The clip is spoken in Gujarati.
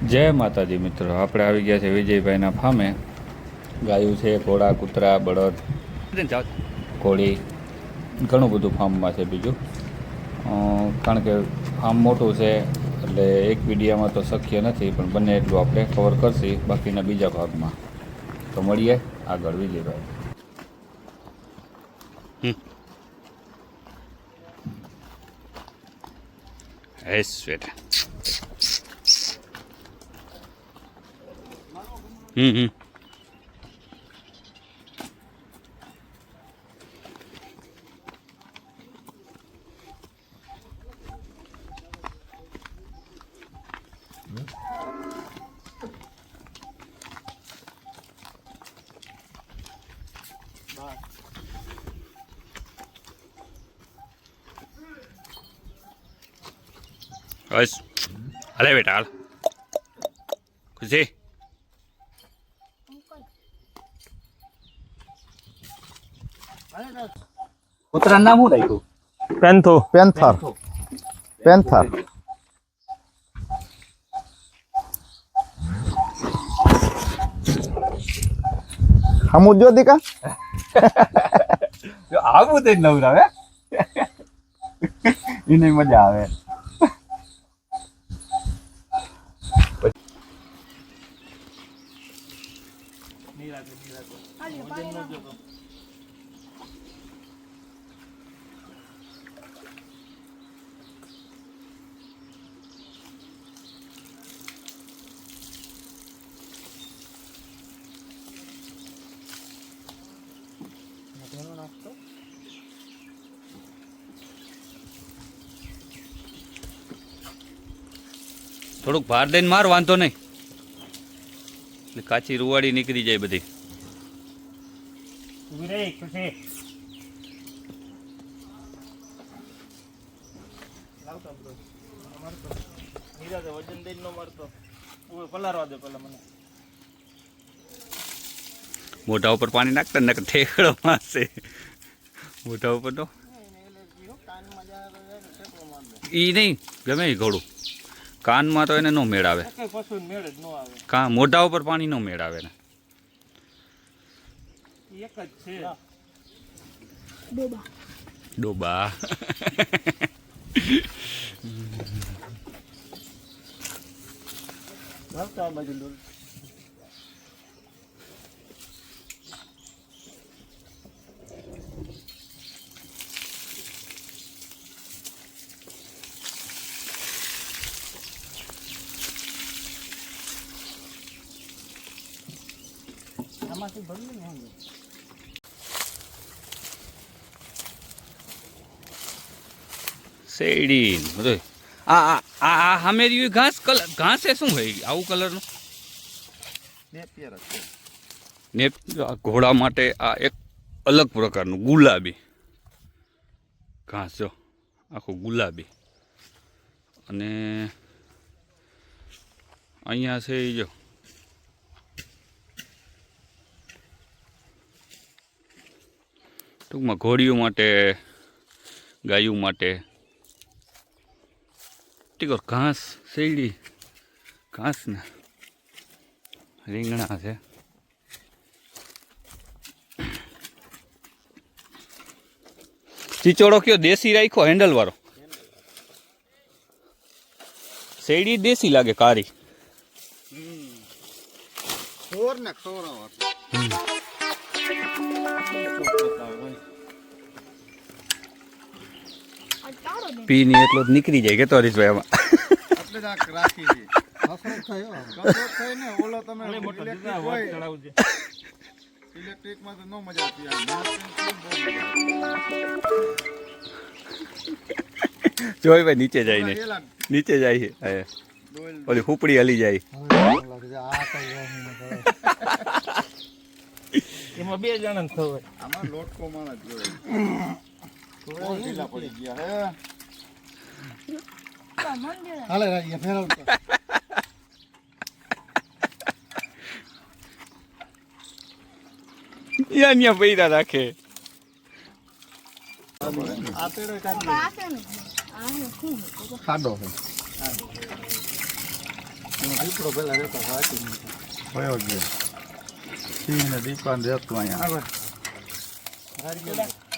જય માતાજી મિત્રો, આપણે આવી ગયા છે વિજયભાઈના ફામે. ગાયું છે, ઘોડા, કૂતરા, બળદ, કોળી, ઘણું બધું ફાર્મમાં છે બીજું. કારણ કે ફાર્મ મોટું છે એટલે એક વિડીયામાં તો શક્ય નથી, પણ બંને એટલું આપણે કવર કરશી બાકીના બીજા ભાગમાં. તો મળીએ આગળ વિજયભાઈ. સ્વેટ બસ હાલે બેટા હાલ. ખુશી કૂતરાનું નામ શું રાખ્યું? પેન્થર. હમું જો દીકા આવું તો નવરાવે એને મજા આવે. થોડુંક ભાર દઈને માર, વાંધો નહીં, એટલે કાચી રૂવાડી નીકળી જાય બધી. મોઢા ઉપર પાણી નાખતા ને ઠેકડો મારશે મોઢા ઉપર તો. ઈ નહીં ગમે એ ઘોડું, કાનમાં તો એને નો મેળ આવે. કાં મોઢા ઉપર પાણી નો મેળ આવે ને. એક જ છે ડોબા. શેરડી બધું. આ હમેરી ઘાસ કલર, ઘાસ એ શું હોય આવું કલરનું? ને ઘોડા માટે આ એક અલગ પ્રકારનું ગુલાબી ઘાસ, જો આખું ગુલાબી. અને અહીંયા છે એ જો ટૂંકમાં ઘોડીઓ માટે, ગાયું માટે ઘાસ, શેરડી ઘાસ ને રીંગણા છે. ચીચોડો કયો દેશી રાખ્યો, હેન્ડલ વાળો? શેરડી દેશી લાગે, કારી. પીની એટલો જ નીકળી જાય કેતો હરીશભાઈ આમાં. જોઈ ભાઈ નીચે જાય ને, નીચે જાય ઓલી ફૂપડી હલી જાય. એમાં 2 જણા ને ખબર, આમાં લોટકો માણસ જોઈ પડી ગયા હે. હાલે રાજી ફેરવતો અહીંયા પૈરા રાખે ખાડો છે દીપડો પેલા રહેતો સાચી કયો ગયો સિંહ ને દીપા ને રહેતું અહીંયા નહીં